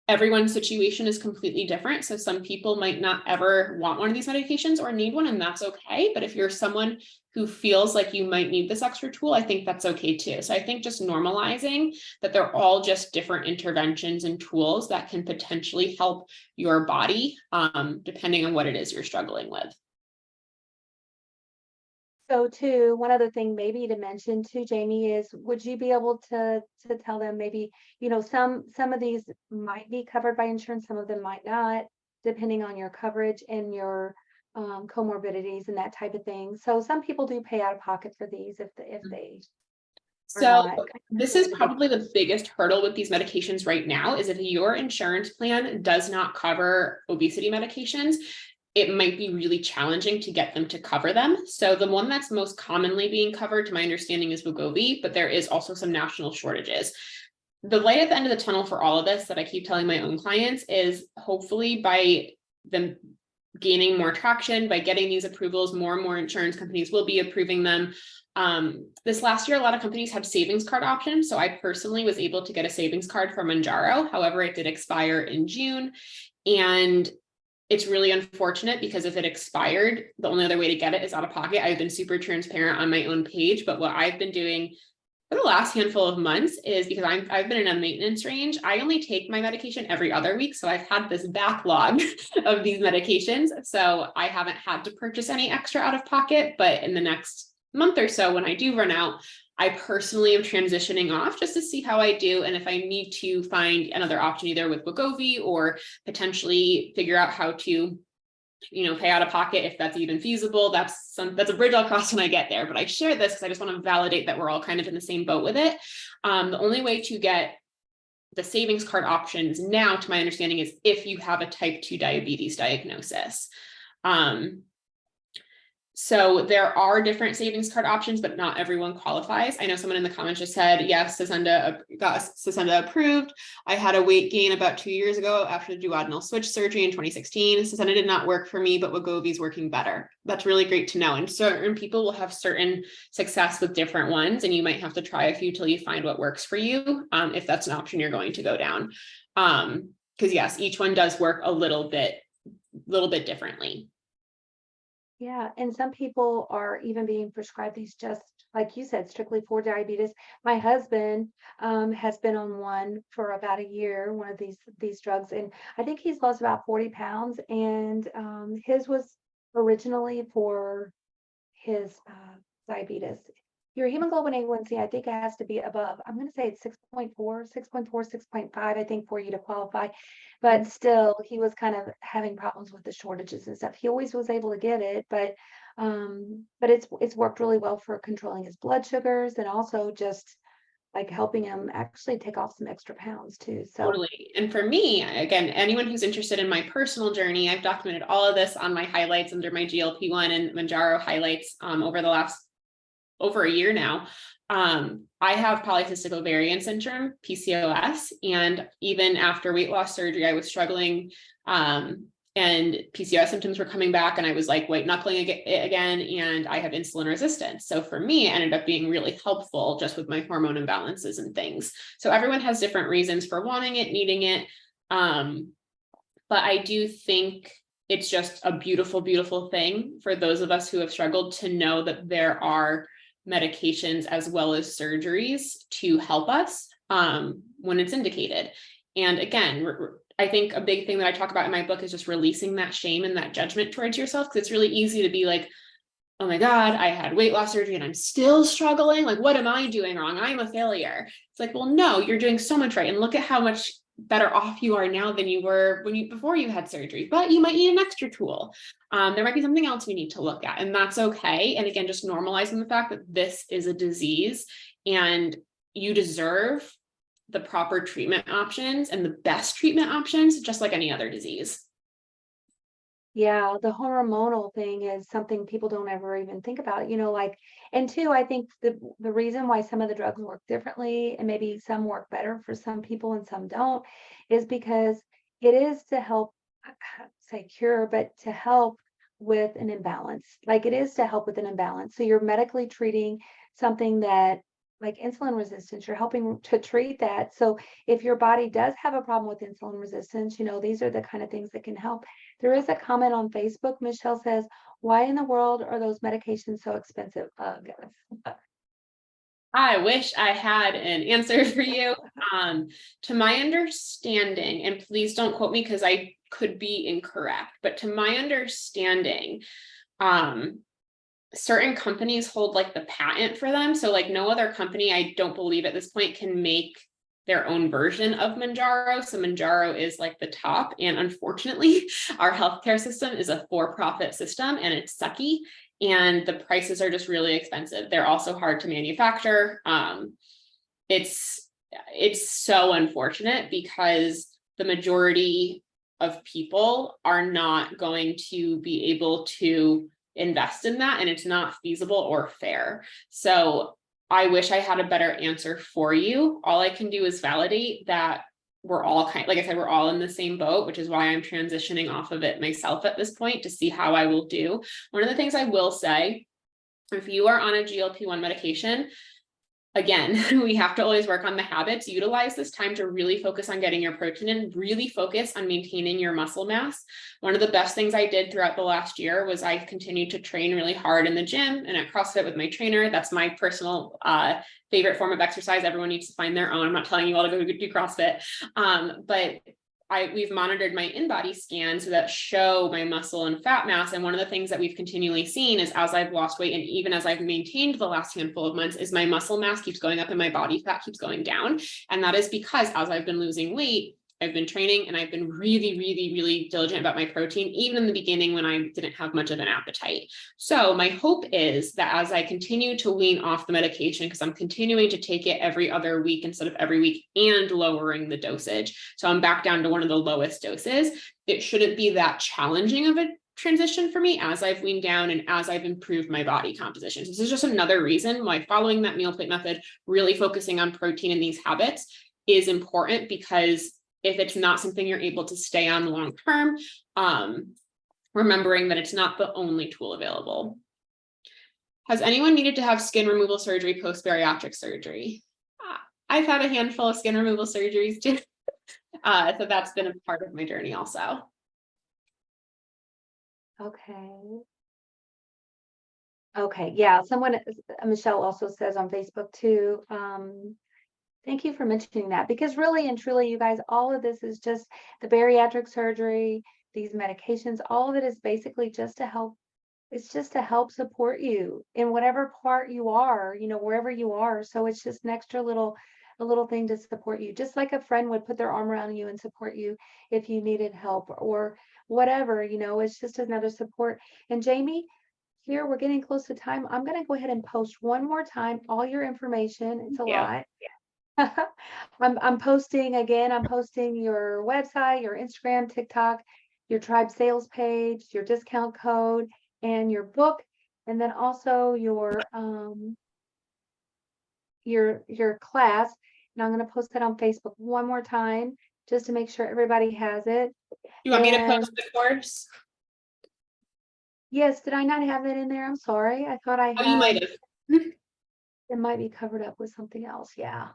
everyone's situation is completely different. So some people might not ever want one of these medications or need one, and that's okay. But if you're someone who feels like you might need this extra tool, I think that's okay too. So I think just normalizing that they're all just different interventions and tools that can potentially help your body, depending on what it is you're struggling with. So too, one other thing maybe to mention too, Jamie, is would you be able to tell them maybe, some of these might be covered by insurance, some of them might not, depending on your coverage and your comorbidities and that type of thing. So some people do pay out of pocket for these if they are So not. this is probably the biggest hurdle with these medications right now, is if your insurance plan does not cover obesity medications, it might be really challenging to get them to cover them. So the one that's most commonly being covered, to my understanding, is Wegovy, but there is also some national shortages. The light at the end of the tunnel for all of this that I keep telling my own clients is hopefully by them gaining more traction, by getting these approvals, more and more insurance companies will be approving them. This last year, a lot of companies had savings card options. So I personally was able to get a savings card for Mounjaro. However, it did expire in June. And it's really unfortunate because if it expired, the only other way to get it is out of pocket. I've been super transparent on my own page, but what I've been doing for the last handful of months is because I've been in a maintenance range. I only take my medication every other week. So I've had this backlog of these medications. So I haven't had to purchase any extra out of pocket, but in the next month or so, when I do run out, I personally am transitioning off just to see how I do. And if I need to find another option, either with Wegovy or potentially figure out how to, pay out of pocket, if that's even feasible, that's a bridge I'll cross when I get there. But I share this because I just want to validate that we're all kind of in the same boat with it. The only way to get the savings card options now, to my understanding, is if you have a type 2 diabetes diagnosis. So there are different savings card options, but not everyone qualifies. I know someone in the comments just said, yes, got Saxenda approved. I had a weight gain about 2 years ago after the duodenal switch surgery in 2016. Saxenda did not work for me, but Wegovy is working better. That's really great to know. And certain people will have certain success with different ones, and you might have to try a few till you find what works for you, if that's an option you're going to go down. Because yes, each one does work a little bit differently. Yeah, and some people are even being prescribed these, just like you said, strictly for diabetes. My husband has been on one for about a year, one of these drugs, and I think he's lost about 40 pounds. And his was originally for his diabetes. Your hemoglobin A1C, I think it has to be above. I'm going to say it's 6.4, 6.4, 6.5, I think, for you to qualify. But still, he was kind of having problems with the shortages and stuff. He always was able to get it, but it's worked really well for controlling his blood sugars and also just like helping him actually take off some extra pounds too. So totally. And for me, again, anyone who's interested in my personal journey, I've documented all of this on my highlights under my GLP-1 and Mounjaro highlights over the last over a year now. I have polycystic ovarian syndrome, PCOS, and even after weight loss surgery, I was struggling, and PCOS symptoms were coming back, and I was like white knuckling again, and I have insulin resistance. So for me, it ended up being really helpful just with my hormone imbalances and things. So everyone has different reasons for wanting it, needing it. But I do think it's just a beautiful, beautiful thing for those of us who have struggled to know that there are medications as well as surgeries to help us when it's indicated. And again, I think a big thing that I talk about in my book is just releasing that shame and that judgment towards yourself, because it's really easy to be like, oh my God, I had weight loss surgery and I'm still struggling. Like, what am I doing wrong? I'm a failure. It's like, well, no, you're doing so much right. And look at how much better off you are now than you were before you had surgery, but you might need an extra tool. There might be something else we need to look at, and that's okay. And again, just normalizing the fact that this is a disease and you deserve the proper treatment options and the best treatment options, just like any other disease. yeah, the hormonal thing is something people don't ever even think about, like, and two, I think the reason why some of the drugs work differently and maybe some work better for some people and some don't is because it is to help, I don't say cure, but to help with an imbalance. Like it is to help with an imbalance. So you're medically treating something that, like insulin resistance, you're helping to treat that. So if your body does have a problem with insulin resistance, these are the kind of things that can help. There is a comment on Facebook. Michelle says, why in the world are those medications so expensive? I wish I had an answer for you. To my understanding, and please don't quote me because I could be incorrect, but to my understanding, certain companies hold like the patent for them. So like no other company, I don't believe at this point, can make their own version of Mounjaro. So Mounjaro is like the top. And unfortunately, our healthcare system is a for-profit system and it's sucky. And the prices are just really expensive. They're also hard to manufacture. It's so unfortunate because the majority of people are not going to be able to invest in that, and it's not feasible or fair. So I wish I had a better answer for you. All I can do is validate that we're all like I said, we're all in the same boat, which is why I'm transitioning off of it myself at this point to see how I will do. One of the things I will say, if you are on a GLP-1 medication, again, we have to always work on the habits. Utilize this time to really focus on getting your protein in, really focus on maintaining your muscle mass. One of the best things I did throughout the last year was I continued to train really hard in the gym and at CrossFit with my trainer. That's my personal favorite form of exercise. Everyone needs to find their own. I'm not telling you all to go do CrossFit, but we've monitored my in-body scans that show my muscle and fat mass. And one of the things that we've continually seen is as I've lost weight, and even as I've maintained the last handful of months, is my muscle mass keeps going up and my body fat keeps going down. And that is because as I've been losing weight, I've been training and I've been really, really, really diligent about my protein, even in the beginning when I didn't have much of an appetite. So my hope is that as I continue to wean off the medication, because I'm continuing to take it every other week instead of every week and lowering the dosage. So I'm back down to one of the lowest doses. It shouldn't be that challenging of a transition for me as I've weaned down and as I've improved my body composition. So this is just another reason why following that meal plate method, really focusing on protein in these habits is important, because if it's not something you're able to stay on long term, remembering that it's not the only tool available. Has anyone needed to have skin removal surgery post-bariatric surgery? I've had a handful of skin removal surgeries too. So that's been a part of my journey also. Okay, yeah, someone, Michelle also says on Facebook too, thank you for mentioning that, because really and truly, you guys, all of this is just the bariatric surgery, these medications, all of it is basically just to help. It's just to help support you in whatever part you are, wherever you are. So it's just an extra a little thing to support you, just like a friend would put their arm around you and support you if you needed help or whatever, it's just another support. And Jamie, here we're getting close to time. I'm going to go ahead and post one more time all your information. It's a lot. I'm posting again. I'm posting your website, your Instagram, TikTok, your tribe sales page, your discount code, and your book, and then also your class. And I'm going to post that on Facebook one more time just to make sure everybody has it. You want me to post the course? Yes, did I not have that in there? I'm sorry. I thought I had. Oh, you might have. It might be covered up with something else. Yeah.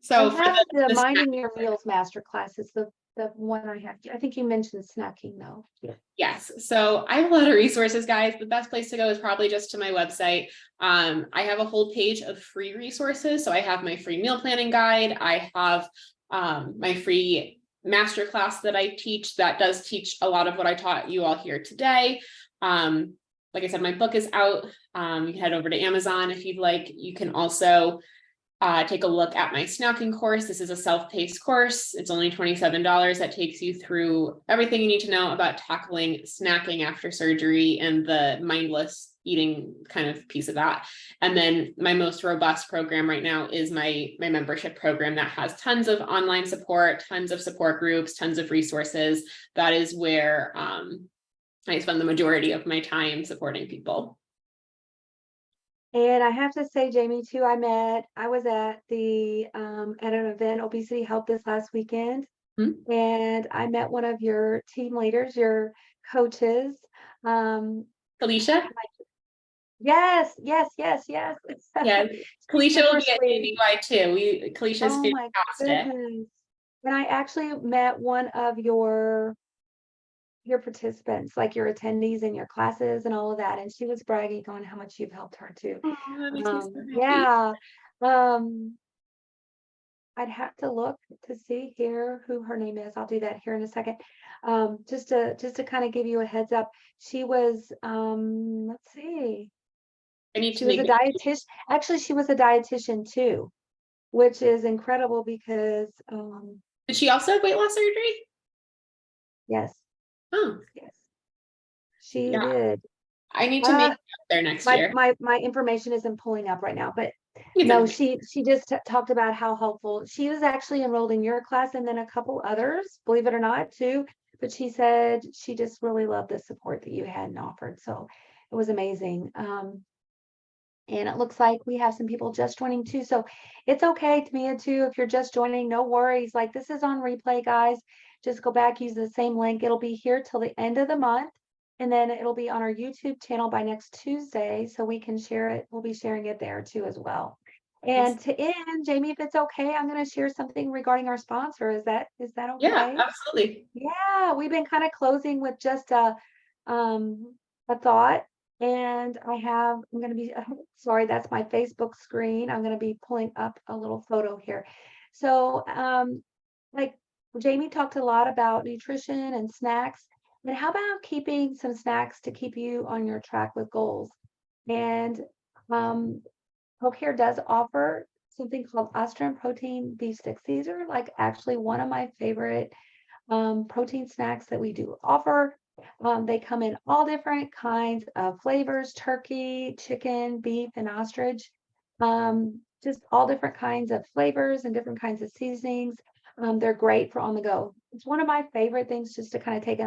So I have the Minding Your Meals masterclass is the one I have. I think you mentioned snacking though. Yeah. Yes. So I have a lot of resources, guys. The best place to go is probably just to my website. I have a whole page of free resources. So I have my free meal planning guide. I have my free masterclass that I teach that does teach a lot of what I taught you all here today. Like I said, my book is out. You can head over to Amazon if you'd like. You can also take a look at my snacking course. This is a self-paced course. It's only $27. That takes you through everything you need to know about tackling snacking after surgery and the mindless eating kind of piece of that. And then my most robust program right now is my membership program that has tons of online support, tons of support groups, tons of resources. That is where I spend the majority of my time supporting people. And I have to say, Jamie, too, I was at at an event, Obesity Help, this last weekend. And I met one of your team leaders, your coaches. Felicia? Yes. Yeah, Felicia will be at ABY too. Felicia's fantastic. And I actually met one of your participants, like your attendees in your classes and all of that. And she was bragging on how much you've helped her too. Oh, that makes me so happy. Yeah. I'd have to look to see here who her name is. I'll do that here in a second. Just to kind of give you a heads up. She was, let's see. She was a dietitian. Actually, she was a dietitian too, which is incredible because did she also have weight loss surgery? Yes. Oh, yes. She did. I need to make it up there next year. My information isn't pulling up right now, but no, she just talked about how helpful. She was actually enrolled in your class and then a couple others, believe it or not, too. But she said she just really loved the support that you had and offered. So it was amazing. And it looks like we have some people just joining too. So it's okay, Tamia, too. If you're just joining, no worries. Like, this is on replay, guys. Just go back, use the same link. It'll be here till the end of the month. And then it'll be on our YouTube channel by next Tuesday. So we can share it. We'll be sharing it there too as well. And to end, Jamie, if it's okay, I'm going to share something regarding our sponsor. Is that Yeah, okay? absolutely. Yeah, we've been kind of closing with just a thought. And I'm going to be, sorry, that's my Facebook screen. I'm going to be pulling up a little photo here. So, like Jamie talked a lot about nutrition and snacks. And how about keeping some snacks to keep you on your track with goals? And um, ProCare does offer something called Austrian protein beef sticks. These are like actually one of my favorite protein snacks that we do offer. They come in all different kinds of flavors: turkey, chicken, beef, and ostrich. Just all different kinds of flavors and different kinds of seasonings. They're great for on the go. It's one of my favorite things just to kind of take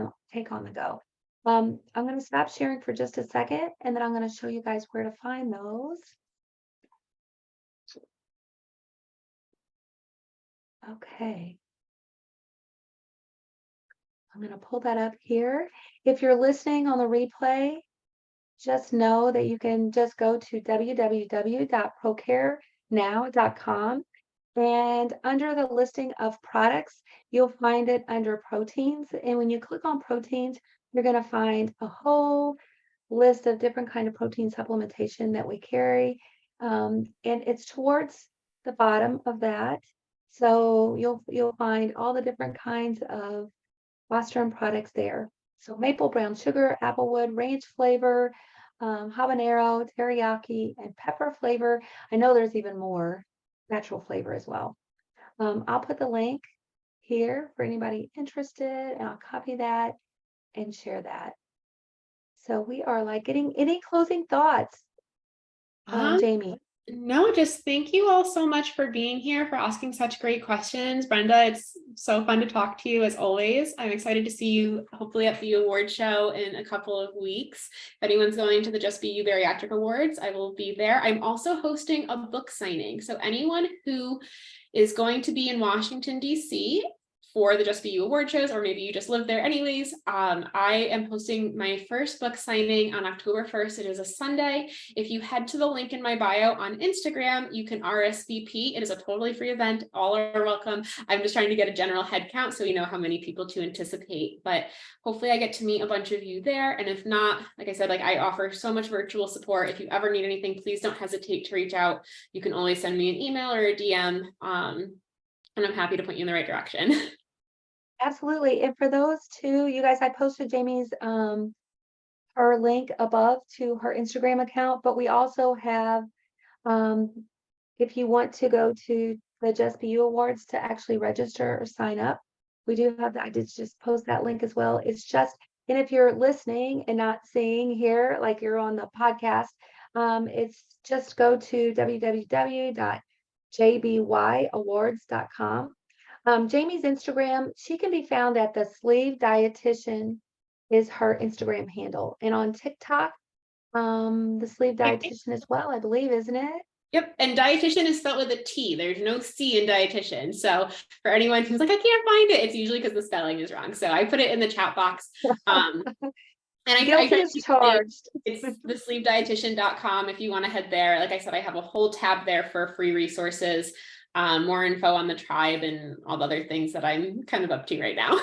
on the go. I'm going to stop sharing for just a second, and then I'm going to show you guys where to find those. Okay. I'm going to pull that up here. If you're listening on the replay, just know that you can just go to www.procarenow.com, and under the listing of products, you'll find it under proteins. And when you click on proteins, you're going to find a whole list of different kind of protein supplementation that we carry. And it's towards the bottom of that. So you'll find all the different kinds of Western products there. So maple brown sugar, applewood, ranch flavor, habanero, teriyaki, and pepper flavor. I know there's even more natural flavor as well. I'll put the link here for anybody interested, and I'll copy that and share that. So we are like getting any closing thoughts, Um, Jamie? No, just thank you all so much for being here, for asking such great questions. Brenda, it's so fun to talk to you as always. I'm excited to see you hopefully at the award show in a couple of weeks. If anyone's going to the Just Be You Bariatric Awards, I will be there. I'm also hosting a book signing. So anyone who is going to be in Washington, D.C., for the Just Be You award shows, or maybe you just live there anyways. I am hosting my first book signing on October 1st. It is a Sunday. If you head to the link in my bio on Instagram, you can RSVP. It is a totally free event. All are welcome. I'm just trying to get a general head count so we know how many people to anticipate, but hopefully I get to meet a bunch of you there. And if not, like I said, like I offer so much virtual support. If you ever need anything, please don't hesitate to reach out. You can always send me an email or a DM, and I'm happy to point you in the right direction. Absolutely. And for those two, you guys, I posted Jamie's her link above to her Instagram account, but we also have if you want to go to the Just Be You Awards to actually register or sign up, we do have that. I did just post that link as well. It's just, and if you're listening and not seeing here, like you're on the podcast, it's just go to www.jbyawards.com. Jamie's Instagram, she can be found at the Sleeve Dietitian is her Instagram handle. And on TikTok, the Sleeve Dietitian as well, I believe, isn't it? Yep. And dietitian is spelled with a T. There's no C in dietitian. So for anyone who's like, I can't find it, it's usually because the spelling is wrong. So I put it in the chat box. And I Guilty try as to say charged. it's thesleepdietitian.com. If you want to head there, like I said, I have a whole tab there for free resources, more info on the tribe and all the other things that I'm kind of up to right now. Of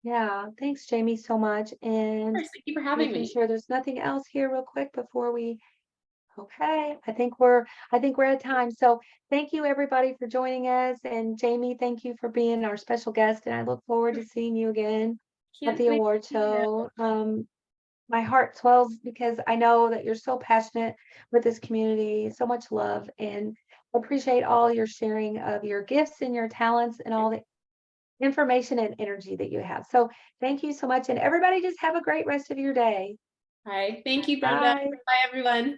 Yeah, thanks, Jamie, so much. And course, thank you for having making me. sure there's nothing else here real quick before we, okay, I think we're at time. So thank you everybody for joining us. And Jamie, thank you for being our special guest. And I look forward to seeing you again at Can't the wait award to see you. show. My heart swells because I know that you're so passionate with this community, so much love, and appreciate all your sharing of your gifts and your talents and all the information and energy that you have. So thank you so much. And everybody just have a great rest of your day. All right. Thank you, Brenda. Bye. Bye, everyone.